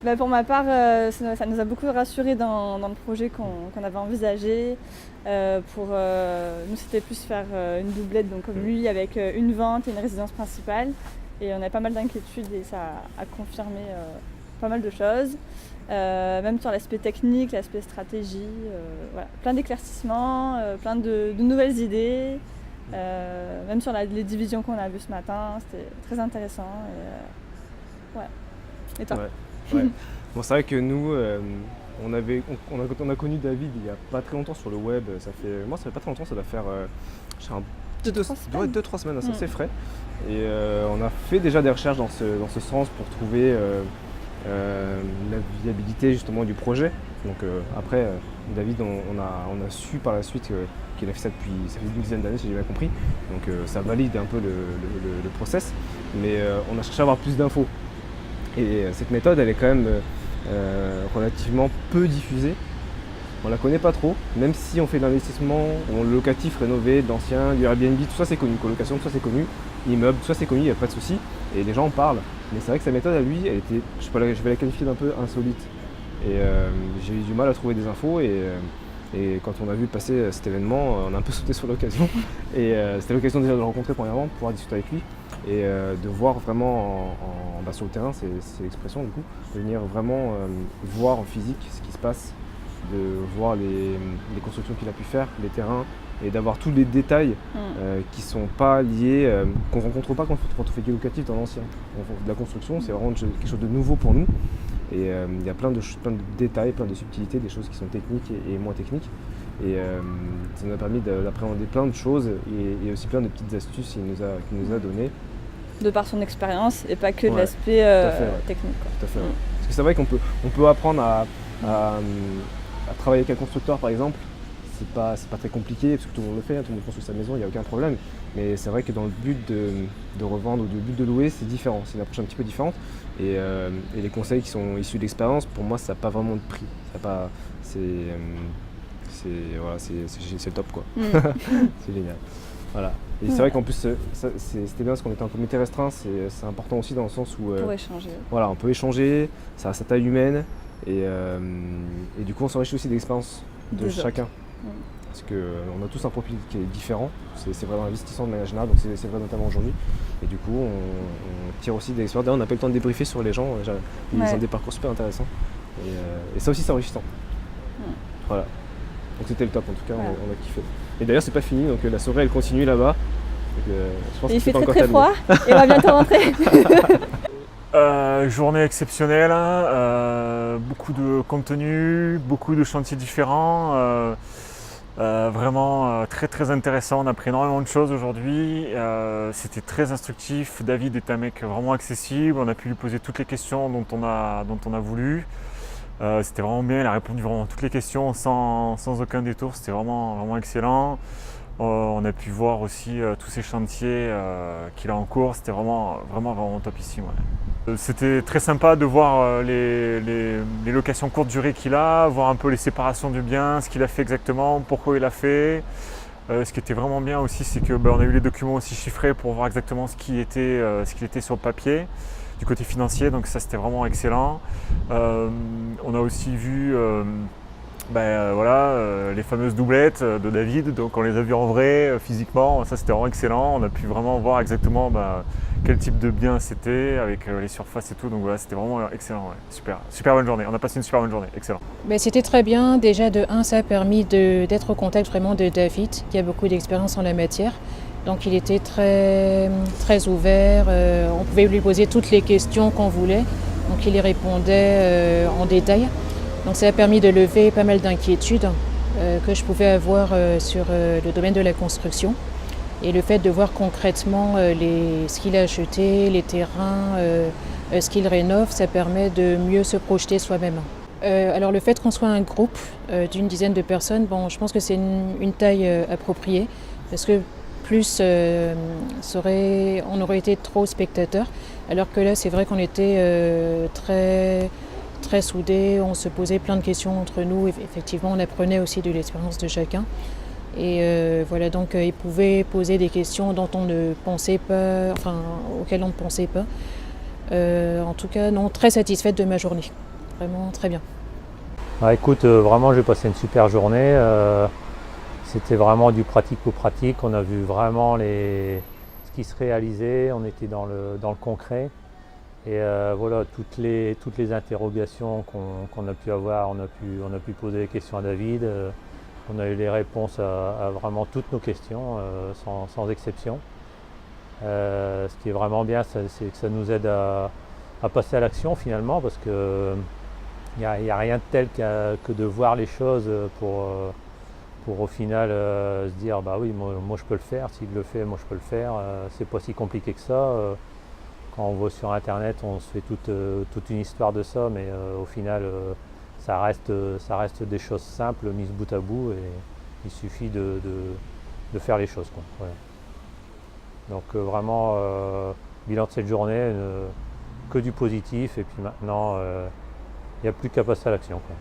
Bah, pour ma part, ça nous a beaucoup rassurés dans le projet qu'on avait envisagé. Nous, c'était plus faire une doublette, donc comme lui, avec une vente et une résidence principale. Et on avait pas mal d'inquiétudes et ça a confirmé pas mal de choses. Même sur l'aspect technique, l'aspect stratégie, voilà. Plein d'éclaircissements, plein de nouvelles idées. Même sur les divisions qu'on a vues ce matin, c'était très intéressant. Ouais. Et toi? Ouais. Bon, c'est vrai que nous, on a connu David il y a pas très longtemps sur le web. Ça fait pas très longtemps, ça doit faire je sais, deux, trois semaines, c'est assez frais. Et on a fait déjà des recherches dans ce sens pour trouver la viabilité justement du projet. Donc après, David, on a su par la suite qu'il a fait ça ça fait une dizaine d'années si j'ai bien compris. Donc ça valide un peu le process. Mais on a cherché à avoir plus d'infos. Et cette méthode, elle est quand même relativement peu diffusée. On la connaît pas trop, même si on fait de l'investissement, le locatif, rénové, d'anciens, du Airbnb, tout ça c'est connu, colocation, tout ça c'est connu, immeuble, tout ça c'est connu, il n'y a pas de souci, et les gens en parlent. Mais c'est vrai que sa méthode à lui, elle était, je vais la qualifier d'un peu insolite. Et j'ai eu du mal à trouver des infos, et quand on a vu passer cet événement, on a un peu sauté sur l'occasion. Et c'était l'occasion déjà de le rencontrer premièrement, pour pouvoir discuter avec lui, et de voir vraiment sur le terrain, c'est l'expression du coup, de venir vraiment voir en physique ce qui se passe, de voir les constructions qu'il a pu faire, les terrains, et d'avoir tous les détails qui ne sont pas liés, qu'on ne rencontre pas quand on fait du locatif dans l'ancien. De la construction, c'est vraiment quelque chose de nouveau pour nous. Et il y a plein de détails, plein de subtilités, des choses qui sont techniques et moins techniques. Et ça nous a permis d'appréhender plein de choses et aussi plein de petites astuces qu'il nous a données. De par son expérience et pas que de l'aspect technique. Quoi. Tout à fait. Parce que c'est vrai qu'on peut apprendre à travailler avec un constructeur par exemple. C'est pas très compliqué parce que tout le monde le fait, tout le monde construit sa maison, il n'y a aucun problème. Mais c'est vrai que dans le but de revendre ou le but de louer, c'est différent, c'est une approche un petit peu différente. Et les conseils qui sont issus de l'expérience, pour moi, ça n'a pas vraiment de prix. C'est le top quoi. C'est génial. Voilà. Et c'est vrai qu'en plus, c'était bien parce qu'on était en comité restreint, c'est important aussi dans le sens où pour échanger. Voilà, on peut échanger, ça a sa taille humaine et du coup on s'enrichit aussi de l'expérience de chacun. Parce qu'on a tous un profil qui est différent, c'est vrai dans l'investissement de manière générale, donc c'est vrai notamment aujourd'hui. Et du coup on tire aussi des expériences. D'ailleurs on n'a pas eu le temps de débriefer sur les gens, ils ont des parcours super intéressants. Et ça aussi c'est enrichissant. Voilà. Donc c'était le top en tout cas, on a kiffé. Et d'ailleurs c'est pas fini, donc la soirée elle continue là-bas. Je pense et il fait très très froid et on va bientôt rentrer. Journée exceptionnelle, beaucoup de contenu, beaucoup de chantiers différents, vraiment très très intéressant, on a appris énormément de choses aujourd'hui, c'était très instructif, David est un mec vraiment accessible, on a pu lui poser toutes les questions dont on a voulu, c'était vraiment bien, il a répondu vraiment à toutes les questions sans aucun détour, c'était vraiment excellent. On a pu voir aussi tous ces chantiers qu'il a en cours, c'était vraiment topissime. Ouais. C'était très sympa de voir les locations courte durée qu'il a, voir un peu les séparations du bien, ce qu'il a fait exactement, pourquoi il a fait. Ce qui était vraiment bien aussi, c'est que on a eu les documents aussi chiffrés pour voir exactement ce qu'il était sur le papier, du côté financier, donc ça c'était vraiment excellent. On a aussi vu les fameuses doublettes de David, donc on les a vues en vrai, physiquement, ça c'était vraiment excellent, on a pu vraiment voir exactement quel type de bien c'était, avec les surfaces et tout, donc voilà, c'était vraiment excellent, ouais. Super bonne journée, on a passé une super bonne journée, excellent. C'était très bien, déjà de 1, ça a permis d'être au contact vraiment de David, qui a beaucoup d'expérience en la matière, donc il était très, très ouvert, on pouvait lui poser toutes les questions qu'on voulait, donc il y répondait en détail. Donc ça a permis de lever pas mal d'inquiétudes que je pouvais avoir sur le domaine de la construction. Et le fait de voir concrètement ce qu'il a acheté, les terrains, ce qu'il rénove, ça permet de mieux se projeter soi-même. Alors le fait qu'on soit un groupe d'une dizaine de personnes, je pense que c'est une taille appropriée, parce que plus on aurait été trop spectateurs, alors que là c'est vrai qu'on était très soudés, on se posait plein de questions entre nous, et effectivement on apprenait aussi de l'expérience de chacun. Et voilà, donc ils pouvaient poser des questions dont on ne pensait pas, auxquelles on ne pensait pas. En tout cas, non, très satisfaite de ma journée. vraiment très bien. Écoute, vraiment j'ai passé une super journée. C'était vraiment du pratique au pratique. On a vu vraiment ce qui se réalisait, on était dans le concret. Et voilà, toutes les interrogations qu'on a pu avoir, on a pu poser des questions à David. On a eu les réponses à vraiment toutes nos questions, sans exception. Ce qui est vraiment bien, c'est que ça nous aide à passer à l'action finalement, parce que il n'y a rien de tel que de voir les choses pour au final se dire bah oui, moi je peux le faire, s'il le fait, moi je peux le faire. C'est pas si compliqué que ça. Quand on voit sur internet, on se fait toute une histoire de ça, mais au final ça reste des choses simples mises bout à bout, et il suffit de faire les choses, quoi. Voilà. Donc vraiment, bilan de cette journée, que du positif, et puis maintenant il n'y a plus qu'à passer à l'action, quoi.